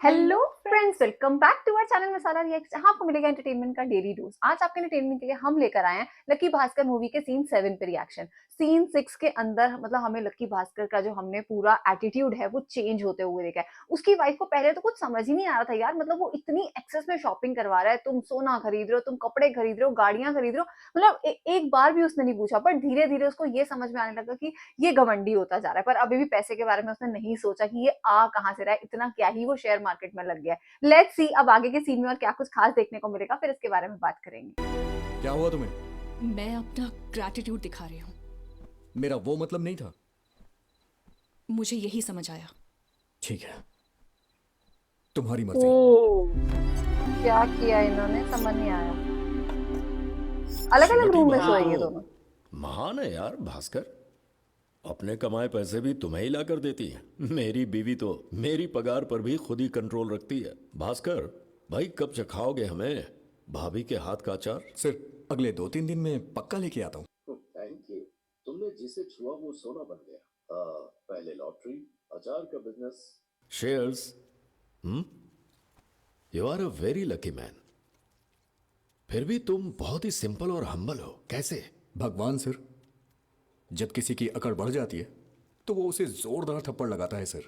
Hello friends, welcome back to our channel Masala react. जहां आपको मिलेगा एंटरटेनमेंट का डेली डोज। आज आपके एंटरटेनमेंट के लिए हम लेकर आए हैं लकी भास्कर मूवी के सीन 7 पे रिएक्शन। सीन 6 के अंदर मतलब हमें लकी भास्कर का जो हमने पूरा एटीट्यूड है वो चेंज होते हुए देखा है। उसकी वाइफ को पहले तो कुछ समझ ही नहीं आ रहा था यार, मतलब वो इतनी एक्सेस में शॉपिंग करवा रहा है, तुम सोना खरीद रहे हो, तुम कपड़े खरीद रहे हो, गाड़ियां खरीद रहे हो, मतलब एक बार भी उसने नहीं पूछा। पर धीरे धीरे उसको ये समझ में आने लगा कि ये घमंडी होता जा रहा है। पर अभी भी पैसे के बारे में उसने नहीं सोचा कि ये आ कहां से रहा है, इतना क्या ही वो शेयर मार्केट में लग गया है। लेट्स सी अब आगे के सीन में और क्या कुछ खास देखने को मिलेगा, फिर इसके बारे में बात करेंगे। क्या हुआ तुम्हें? मैं अपना ग्रैटिट्यूड दिखा रही हूँ। मेरा वो मतलब नहीं था। मुझे यही समझ आया। ठीक है, तुम्हारी मर्जी। क्या किया इन्होंने समझ नहीं आया। अलग अलग रूम में सोएंगे दोनों। महान है यार भास्कर। अपने कमाए पैसे भी तुम्हें ही ला कर देती है। मेरी बीवी तो मेरी पगार पर भी खुद ही कंट्रोल रखती है। भास्कर भाई, कब चखाओगे हमें भाभी के हाथ का अचार? सिर्फ अगले 2-3 दिन में पक्का लेके आता हूँ। Thank you. तुमने जिसे छुआ वो सोना बन गया। पहले लॉटरी, अचार का business. Shares. You are a very lucky man. फिर भी तुम बहुत ही सिंपल और हम्बल हो, कैसे? भगवान सर, जब किसी की अकड़ बढ़ जाती है तो वो उसे जोरदार थप्पड़ लगाता है सर।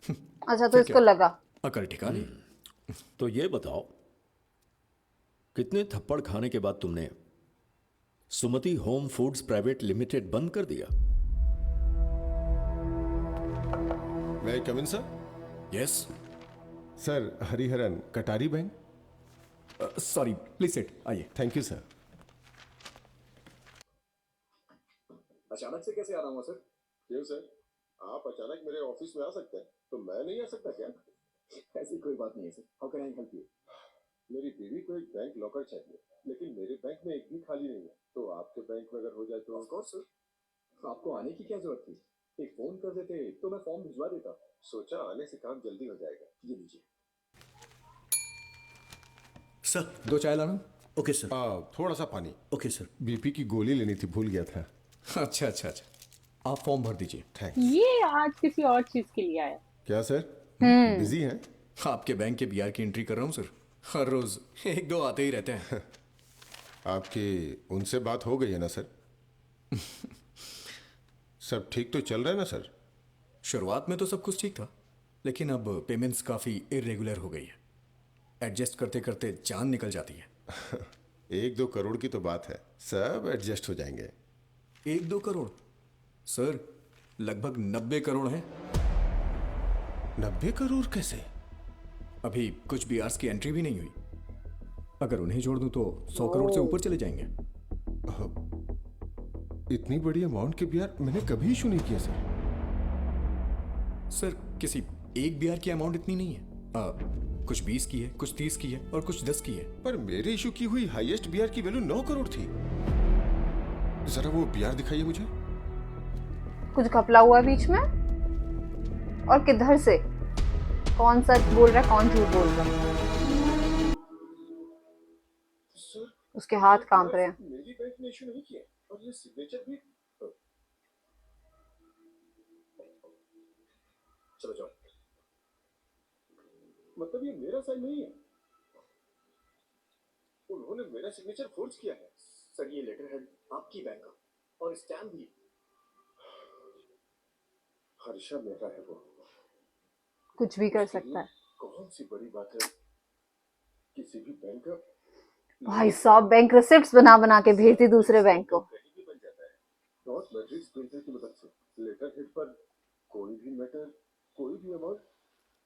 अच्छा, तो इसको लगा अकड़ ठिकाने। तो ये बताओ, कितने थप्पड़ खाने के बाद तुमने सुमति होम फूड्स प्राइवेट लिमिटेड बंद कर दिया? मैं कम इन सर? यस सर, हरिहरन कटारी बैंक। सॉरी, प्लीज सिट, आइए। Thank you sir. अचानक से कैसे आना हुआ सर? क्यों सर, आप अचानक मेरे ऑफिस में आ सकते हैं तो मैं नहीं आ सकता क्या? ऐसी कोई बात नहीं है sir. How can I help you? मेरी बीवी को एक बैंक लॉकर चाहिए, लेकिन मेरे बैंक में एक भी खाली नहीं है। तो आपके बैंक में अगर हो जाए तो? Of course sir. आपको आने की क्या जरूरत थी? एक फोन कर देते तो मैं फॉर्म भिजवा देता। सोचा आने से काम जल्दी हो जाएगा। ये लीजिए सर, 2 चाय लाना। Okay sir. थोड़ा सा पानी। Okay sir. बीपी की गोली लेनी थी, भूल गया था। अच्छा अच्छा अच्छा, आप फॉर्म भर दीजिए। थैंक्स। ये आज किसी और चीज के लिए आया। क्या सर, बिजी हैं? आपके बैंक के बीआर की एंट्री कर रहा हूँ सर। हर रोज 1-2 आते ही रहते हैं। आपकी उनसे बात हो गई है ना सर? सब ठीक तो चल रहा है ना सर? शुरुआत में तो सब कुछ ठीक था, लेकिन अब पेमेंट्स काफ़ी इरेगुलर हो गई है। एडजस्ट करते करते जान निकल जाती है। 1-2 करोड़ की तो बात है, सब एडजस्ट हो जाएंगे। 1-2 करोड़ सर, लगभग 90 करोड़ हैं। 90 करोड़ कैसे? अभी कुछ बीआरस की एंट्री भी नहीं हुई। अगर उन्हें जोड़ दूं तो 100 करोड़ से ऊपर चले जाएंगे। इतनी बड़ी अमाउंट के बिहार मैंने कभी इशू नहीं किया सर। सर, किसी एक बीआर की अमाउंट इतनी नहीं है। कुछ 20 की है, कुछ 30 की है और कुछ 10 की है। पर मेरे इशू की हुई हाईएस्ट बिहार की वैल्यू 9 करोड़ थी। जरा वो बिहार दिखाइए मुझे। कुछ घपला हुआ बीच में, और किधर से कौन सच बोल रहा है, कौन झूठ बोल रहा है। उसके हाथ कांप रहे हैं। मेरी बैंक ने इशू नहीं किया और ये सिग्नेचर भी। चलो जाओ। मतलब ये मेरा साइन नहीं है, उन्होंने मेरा सिग्नेचर फोर्ज किया है। सर, ये लेटर हेड आपकी बैंक का और स्टैम्प भी। हर्षा मेरा है, वो कुछ भी कर सकता है कौन सी बड़ी बात है किसी भी बैंक का। भाई साहब। बैंक रिसिप्ट्स बना बना के भेजती दूसरे बैंक को। कहीं भी बन जाता है। नॉट मैट्रिक्स प्रिंटर की मदद से लेटर हेड पर कोई भी मैटर, कोई भी अमाउंट।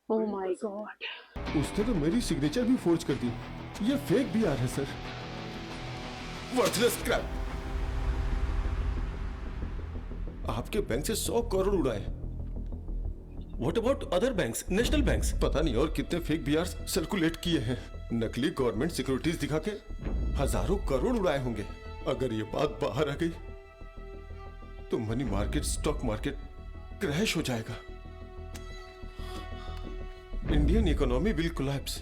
Oh my God. उसने तो मेरी सिग्नेचर भी फोर्ज कर दी। ये फेक बिहार है सर, वर्थलेस क्रैप। आपके बैंक से 100 करोड़ उड़ाए। What about other banks, national banks? पता नहीं और कितने फेक बिहार सर्कुलेट किए हैं। नकली गवर्नमेंट सिक्योरिटीज दिखा के हजारों करोड़ उड़ाए होंगे। अगर ये बात बाहर आ गई तो money market, stock market crash हो जाएगा। Indian economy will collapse.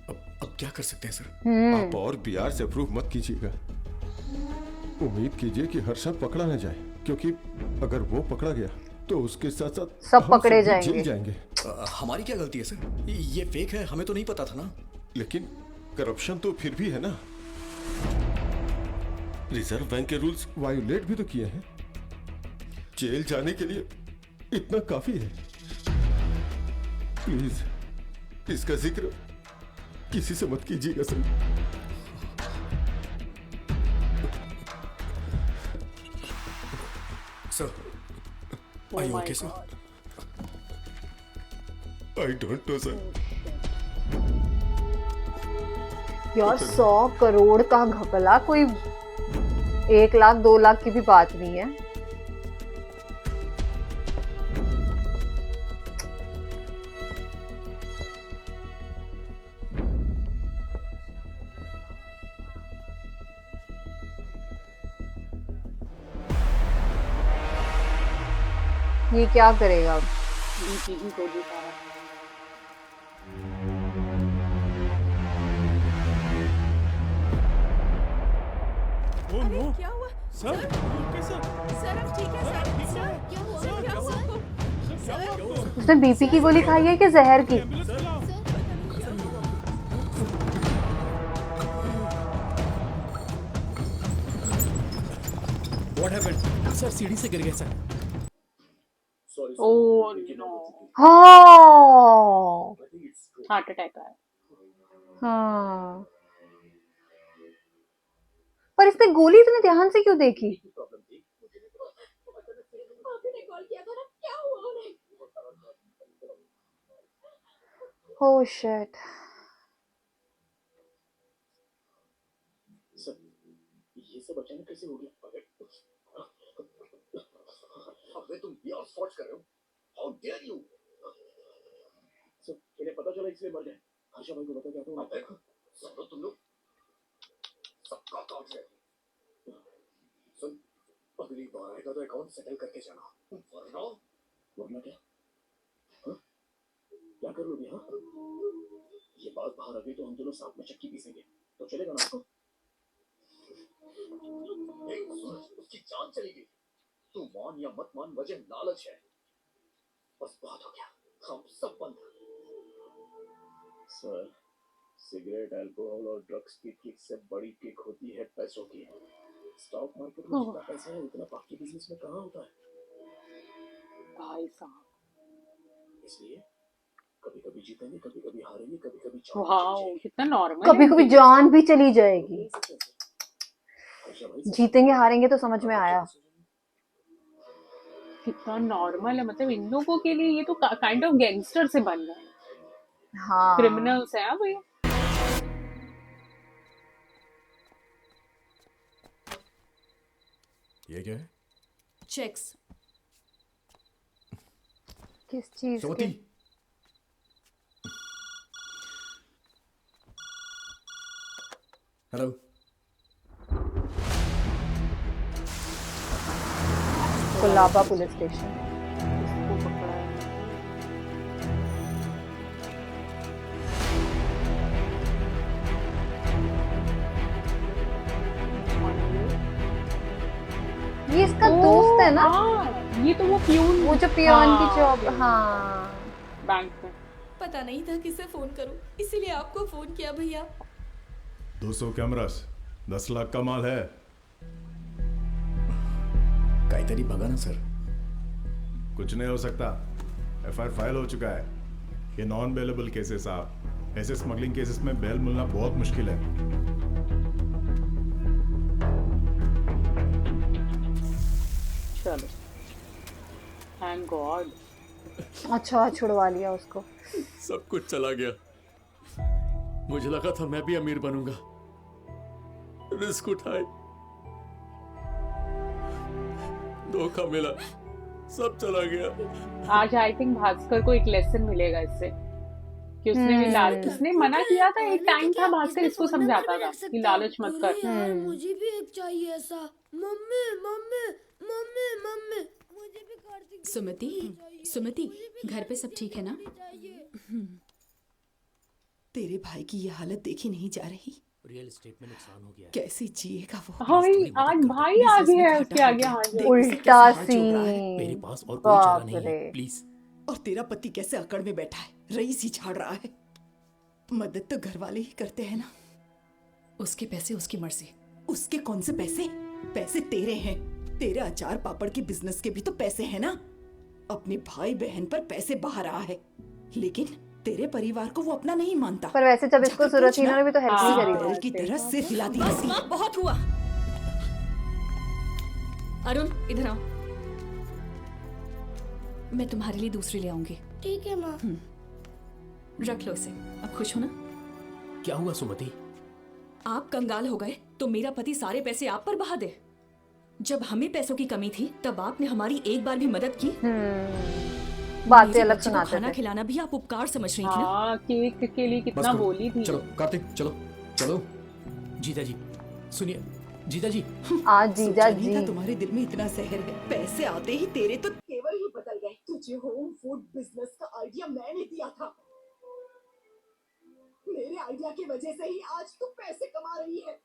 अब क्या कर सकते हैं सर? आप और बिहार से अप्रूव मत कीजिएगा। उम्मीद कीजिए कि हर्षा पकड़ा न जाए, क्योंकि अगर वो पकड़ा गया तो उसके साथ साथ सब हम पकड़े भी जेल जाएंगे। जाएंगे। हमारी क्या गलती है सर? ये फेक है, हमें तो नहीं पता था ना। लेकिन करप्शन तो फिर भी है ना। रिजर्व बैंक के रूल्स वायोलेट भी तो किए हैं। जेल जाने के लिए इतना काफी है। प्लीज इसका जिक्र किसी से मत कीजिएगा sir. Sir, Oh are you my okay sir? God. I don't know sir. यार 100 करोड़ का घपला कोई 1 लाख 2 लाख की भी बात नहीं है। ये क्या करेगा अब? बीपी की गोली का अरे क्या हुआ सर? सर अब ठीक है सर? सर क्या हुआ? सर क्या हुआ? सर उसने बीपी की गोली खाई है कि जहर की? What happened? सर सीढ़ी से गिर गए सर। सॉरी ओह नो, हाँ हार्ट अटैक आया। हाँ, पर इसने गोली इतने ध्यान से क्यों देखी? प्रॉब्लम थी मुझे नहीं पता। आपने कॉल किया था ना, क्या हुआ उन्हें? Oh shit. सर ये सब अचानक कैसे हो गया? अबे तुम बियर फॉर्ज कर रहे हो? How dare you? सर इन्हें पता चला इसलिए मर गए। हर्षा भाई को बता क्या था? देखो सुनो तुम लोग सबका अकाउंट है। सुन अगली बार आएगा तो अकाउंट सेटल करके जाना, वरना वरना क्या? हाँ? क्या कर लोगे? हाँ ये बात बाहर आ गई तो हम दोनों साथ में चक्की पीसेंगे, तो चलेगा ना आपको? उसकी जान चली गई। तू मान या मत मान, वजह लालच है। बस बहुत हो गया, हम सब बंद। सर सिगरेट, अल्कोहल और ड्रग्स की किक से बड़ी किक होती है पैसों की। स्टॉक मार्केट में जितना पैसा है उतना बाकी बिजनेस में कहाँ होता है? भाई साहब, इसलिए कभी कभी जीतेंगे, कभी कभी हारेंगे, कभी कभी वाओ कितना नॉर्मल कभी कभी जान भी चली जाएगी। जीतेंगे। जीतेंगे हारेंगे तो समझ में आया। कितना नॉर्मल है, मतलब इन लोगों के लिए ये तो काइंड ऑफ गैंगस्टर से बन गए, हाँ क्रिमिनल्स हैं अब ये। ये क्या है? चेक्स। किस चीज सुमति, के? हेलो। Colaba police station. इसको पकड़ा है। ये इसका दोस्त है ना? हाँ, ये तो वो प्यून, वो जो पियोन की हाँ, जॉब। हाँ बैंक में। पता नहीं था किसे फोन करूं, इसीलिए आपको फोन किया भैया। 200 कैमरास, 10 लाख का माल है। काहीतरी बघा ना सर। कुछ नहीं हो सकता, एफआईआर फाइल हो चुका है। ये नॉन बेलेबल केसेस साहब, ऐसे स्मगलिंग केसेस में बेल मिलना बहुत मुश्किल है। चलो, थैंक गॉड। अच्छा छुड़वा लिया उसको। सब कुछ चला गया। मुझे लगा था मैं भी अमीर बनूंगा, रिस्क उठाए, धोखा मिला, सब चला गया। आज आई थिंक भास्कर को एक लेसन मिलेगा इससे, कि उसने भी उसने मना किया था। एक टाइम था भास्कर इसको समझाता था कि लालच मत कर। मुझे भी एक चाहिए ऐसा। मम्मी मम्मी मम्मी मम्मी मुझे भी कार्तिक की सुमति, चाहिए। सुमति, मुझे भी घर पे सब ठीक है ना? चाहिए। तेरे भाई की ये हालत देखी नहीं जा रही। रियल एस्टेट में नुकसान हो गया। कैसे जिएगा वो? भाई आज भाई आ गया है उसके आगे हाथ जोड़। उल्टा मेरे सीन। पास और कोई चारा नहीं बाप रे। है, प्लीज और तेरा पति कैसे अकड़ में बैठा है, रईस ही झाड़ रहा है। मदद तो घर वाले ही करते हैं ना। उसके पैसे उसकी मर्जी। उसके कौन से पैसे? पैसे तेरे हैं। तेरे अचार पापड़ के बिजनेस के भी तो पैसे हैं ना। अपने भाई बहन पर पैसे बहा रहा है, लेकिन तेरे परिवार को वो अपना नहीं मानता। पर वैसे जब इसको जाकर जरूरत थी पूछना, इन्होंने भी तो हेल्प नहीं हाँ। करी बैल थी। की तरह सिर हिलाती बस रहती। माँ, बहुत हुआ। अरुण इधर आओ, मैं तुम्हारे लिए दूसरी ले आऊंगी। ठीक है माँ। रख लो इसे। अब खुश हो ना? क्या हुआ सुमति? आप कंगाल हो गए तो मेरा पति सारे पैसे आप पर बहा दे। जब हमें पैसों की कमी थी तब आपने हमारी एक बार भी मदद की? बातें मेरे अलग बच्चे को सुनाते खाना थे। खिलाना भी आप उपकार समझ रही थी ना? हाँ, केक के लिए बस कितना करो। बोली थी। चलो कार्तिक, चलो चलो। जीजा जी सुनिए, जीजा जी। आज जीजा सोचा नहीं जी था तुम्हारे दिल में इतना जहर है। पैसे आते ही तेरे तो केवल ही बदल गए। तुझे होम फूड बिजनेस का आइडिया मैंने दिया था। मेरे आइडिया की वजह से ही आज तू पैसे कमा रही है।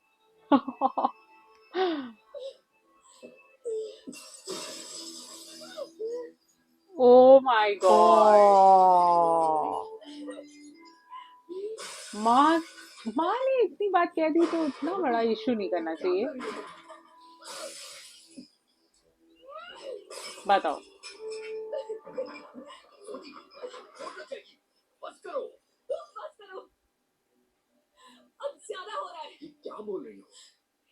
Oh my God. ओह, माँ माँ ने इतनी बात कह दी तो इतना बड़ा इशू नहीं करना चाहिए। बताओ। बस करो, बस करो। अब ज्यादा हो रहा है। ये क्या बोल रही हो?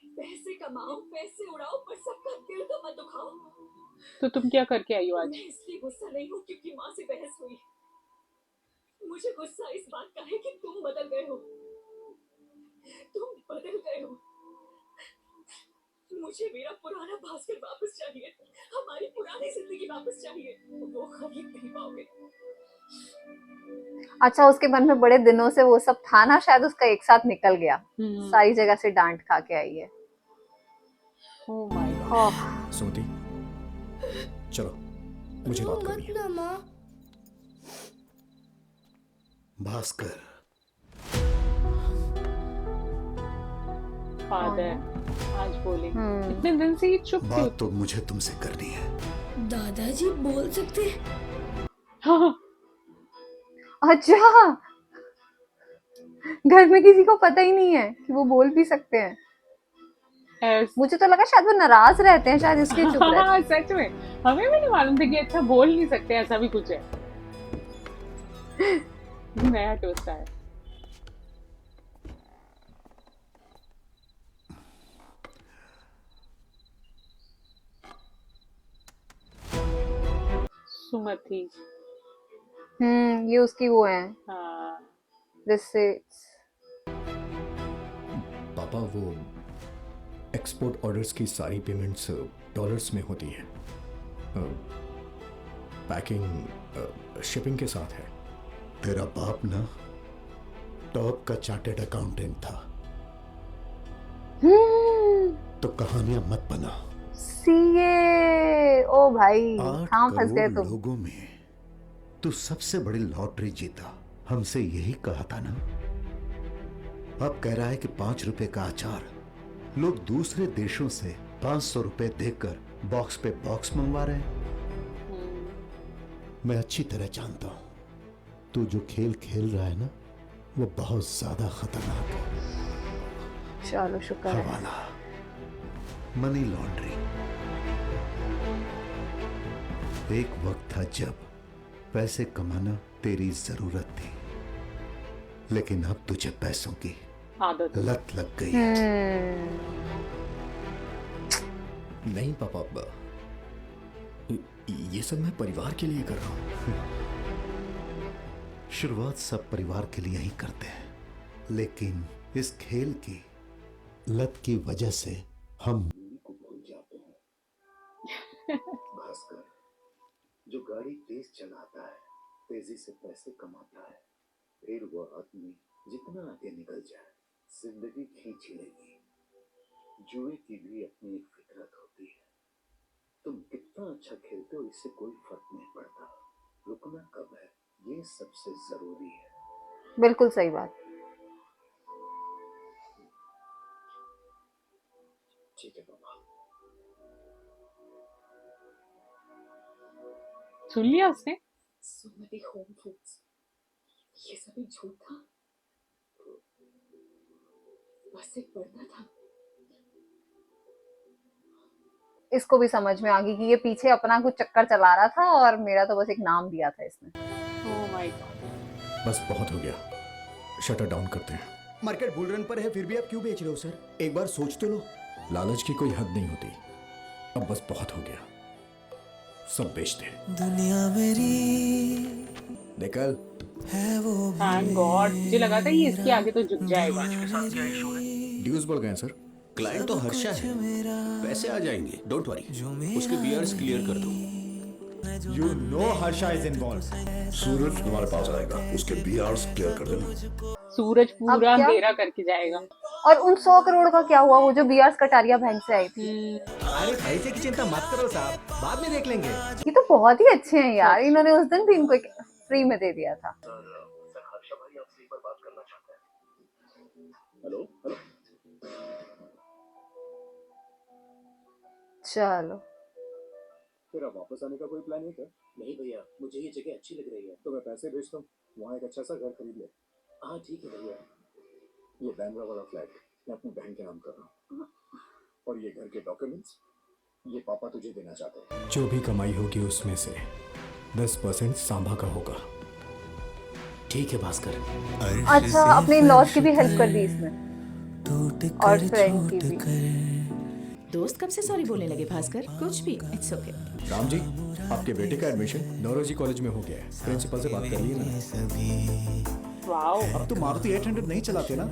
पैसे कमाओ, पैसे उड़ाओ, पर सबका दिल तो मत दुखाओ। तो तुम क्या करके आई हो आज? मैं इसलिए गुस्सा नहीं हूँ क्योंकि माँ से बहस हुई। मुझे गुस्सा इस बात का है कि तुम बदल गए हो। तुम बदल गए हो। मुझे मेरा पुराना भास्कर वापस चाहिए। हमारी पुरानी जिंदगी वापस चाहिए। वो खरीद नहीं पाओगे। अच्छा उसके मन में बड़े दिनों से वो सब था ना, शायद उसका एक साथ निकल गया। सारी जगह से डांट खा के आई है। Oh my God. ओह, सुमति चलो, मुझे बात करनी है। मत ना माँ। भास्कर, फादर आज बोले। इतने दिन से ये चुप क्यों? बात तो मुझे तुमसे करनी है। दादाजी बोल सकते? अच्छा घर में किसी को पता ही नहीं है कि वो बोल भी सकते हैं। मुझे तो लगा शायद वो नाराज रहते हैं, शायद इसलिए चुप रहते हैं। हाँ सच में हमें भी नहीं मालूम था कि अच्छा बोल नहीं सकते, ऐसा भी कुछ है। नया ट्विस्ट आया। सुमति। ये उसकी वो है हाँ। रिसीट्स। पापा वो एक्सपोर्ट ऑर्डर्स की सारी पेमेंट्स डॉलर्स में होती है। पैकिंग शिपिंग के साथ है। तेरा बाप ना टॉप का चार्टेड अकाउंटेंट था, तो कहानियां मत बना। सीए। ओ भाई 8 कहाँ फंस गए करोड़ तुम? लोगों में तू सबसे बड़ी लॉटरी जीता। हमसे यही कहा था ना। अब कह रहा है कि 5 रुपए का अचार लोग दूसरे देशों से 500 रुपए देकर बॉक्स पे बॉक्स मंगवा रहे हैं। मैं अच्छी तरह जानता हूं तू जो खेल खेल रहा है ना, वो बहुत ज्यादा खतरनाक है। चलो शुक्र है। हवाला, मनी लॉन्ड्रिंग। एक वक्त था जब पैसे कमाना तेरी जरूरत थी, लेकिन अब तुझे पैसों की आदत लत लग गई है। नहीं पापा, ये सब मैं परिवार के लिए कर रहा हूँ। शुरुआत सब परिवार के लिए ही करते हैं, लेकिन इस खेल की लत की वजह से हम को भूल जाते हैं। भास्कर, जो गाड़ी तेज चलाता है, तेजी से पैसे कमाता है, फिर वो आदमी जितना आगे निकल जाए, जिंदगी खींच लेगी। जुए की भी अपनी एक फितरत होती है। तुम कितना अच्छा खेलते हो इससे कोई फर्क नहीं पड़ता, रुकना कब है ये सबसे जरूरी है। बिल्कुल सही बात। ठीक है पापा। सुन लिया उसने? सुमति होम फूड्स, ये सब एक झूठ था, बस एक पर्दा था। इसको भी समझ में आ गई कि ये पीछे अपना कुछ चक्कर चला रहा था और मेरा तो बस एक नाम दिया था इसने। Oh my God. बस बहुत हो गया, शटर डाउन करते हैं। मार्केट बुल रन पर है, फिर भी आप क्यों बेच रहे हो सर? एक बार सोच तो लो। लालच की कोई हद नहीं होती। अब बस बहुत हो गया, सब बेच दे। दुनिया मेरी निकल। है वो थैंक गॉड, मुझे लगा था ये इसके आगे तो झुक जाएगा। ड्यूज बढ़ गए सर। क्लाइंट तो हर्षा है, पैसे आ जाएंगे, डोंट वरी। उसके बीयर्स क्लियर कर दो। You know Harsha is involve. Suraj तुम्हारे पास आएगा, उसके बीयर्स क्लियर कर देना। सूरज पूरा अब क्या? अंधेरा करके जाएगा। और उन 100 करोड़ का क्या हुआ, वो जो बीआर कटारिया बैंक से आई थी? अरे पैसे की चिंता मत करो साहब, बाद में देख लेंगे। ये तो बहुत ही अच्छे हैं यार, इन्होंने उस दिन भी इनको एक फ्री में दे दिया था। हर्षा भाई आपसे एक बार बात करना चाहता है। Hello hello. चलो, फिर अब वापस आने का कोई प्लान है क्या? नहीं भैया, मुझे ये जगह अच्छी लग रही है, तो मैं पैसे भेजता हूँ, वहाँ एक अच्छा सा घर खरीद ले। हाँ ठीक है भैया, ये बैंड्रा वाला फ्लैट मैं अपनी बहन के नाम कर रहा हूँ, और ये घर के डॉक्यूमेंट्स ये पापा तुझे देना चाहते हैं। जो भी कमाई होगी उसमें से 10% सांभा का होगा। ठीक है भास्कर। अच्छा अपने इन-लॉज की भी हेल्प कर दी इसने, और फ्रेंड की भी। दोस्त कब से सॉरी बोलने लगे भास्कर? कुछ भी, इट्स ओके। राम जी, आपके बेटे का एडमिशन नौरोजी कॉलेज में हो गया है, प्रिंसिपल से बात कर लिए ना। वाओ। अब तो मारुति 800 नहीं चलाते ना,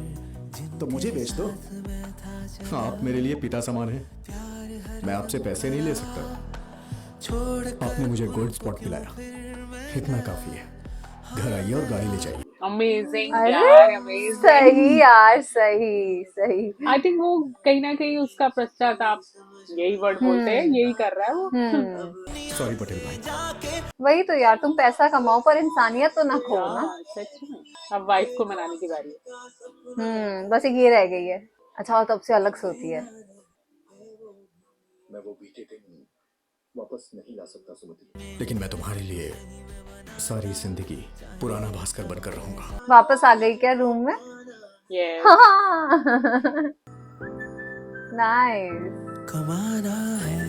तो मुझे बेच दो। हाँ, आप मेरे लिए पिता समान हैं, मैं आपसे पैसे नहीं ले सकता। आपने मुझे गोल्ड स्पॉट पिलाया, इतना काफी है। घर आइए और गाड़ी ले जाइए। अमेजिंग अरे यार, अमेजिंग। सही यार, सही सही। आई थिंक वो कहीं ना कहीं उसका पश्चाताप, यही वर्ड बोलते हैं, यही कर रहा है वो। सॉरी पटेल भाई। वही तो यार, तुम पैसा कमाओ पर इंसानियत तो ना खो ना। हाँ, सच में। अब वाइफ को मनाने की बारी है। बस एक ये रह गई है। अच्छा, और तब से अलग से होती है। मैं वो बीते दिन वापस नहीं ला सकता सुमति, लेकिन मैं तुम्हारे लिए सारी जिंदगी पुराना भास्कर बनकर रहूंगा। वापस आ गई क्या रूम में? Yes. नाइस। कमाना है।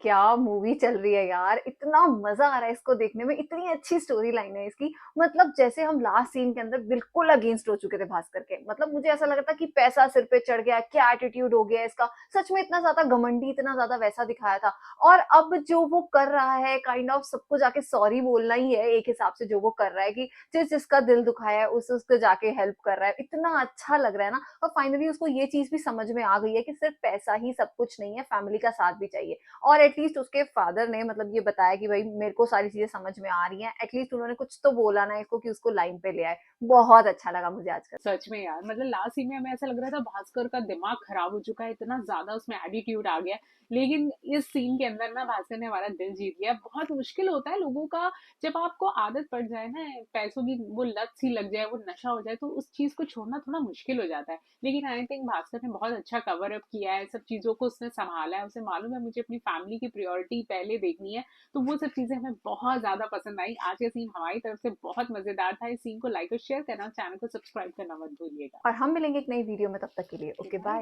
क्या मूवी चल रही है यार, इतना मजा आ रहा है इसको देखने में, इतनी अच्छी स्टोरी लाइन है इसकी। मतलब जैसे हम लास्ट सीन के अंदर बिल्कुल अगेंस्ट हो चुके थे भास्कर के, मतलब मुझे ऐसा लग रहा था कि पैसा सिर पे चढ़ गया, क्या एटीट्यूड हो गया इसका, सच में इतना ज्यादा घमंडी, इतना ज्यादा वैसा दिखाया था। और अब जो वो कर रहा है काइंड ऑफ सबको जाके सॉरी बोलना ही है एक हिसाब से, जो वो कर रहा है कि जिसका दिल दुखाया है उसको जाके हेल्प कर रहा है, इतना अच्छा लग रहा है ना। और फाइनली उसको ये चीज भी समझ में आ गई है कि सिर्फ पैसा ही सब कुछ नहीं है, फैमिली का साथ भी चाहिए। और एटलीस्ट उसके फादर ने मतलब ये बताया कि भाई मेरे को सारी चीजें समझ में आ रही हैं, एटलीस्ट उन्होंने कुछ तो बोला ना इसको कि उसको लाइन पे ले आए। बहुत अच्छा लगा मुझे आज का। सच में यार, मतलब लास्ट सीन में हमें ऐसा लग रहा था भास्कर का दिमाग खराब हो चुका है, इतना ज्यादा उसमें एटीट्यूड आ गया, लेकिन इस सीन के अंदर ना भास्कर ने हमारा दिल जीत लिया। बहुत मुश्किल होता है लोगों का, जब आपको आदत पड़ जाए ना, पैसों की वो लत सी लग जाए, वो नशा हो जाए, तो उस चीज को छोड़ना थोड़ा मुश्किल हो जाता है। लेकिन आई थिंक भास्कर ने बहुत अच्छा कवर अप किया है, सब चीजों को उसने संभाला है। उसे मालूम है मुझे अपनी फैमिली की प्रायोरिटी पहले देखनी है, तो वो सब चीजें हमें बहुत ज्यादा पसंद आई। आज का सीन हमारी तरफ से बहुत मजेदार था। इस सीन को लाइक और शेयर करना, चैनल को सब्सक्राइब करना मत भूलिएगा। और हम मिलेंगे एक नई वीडियो में, तब तक के लिए ओके बाय।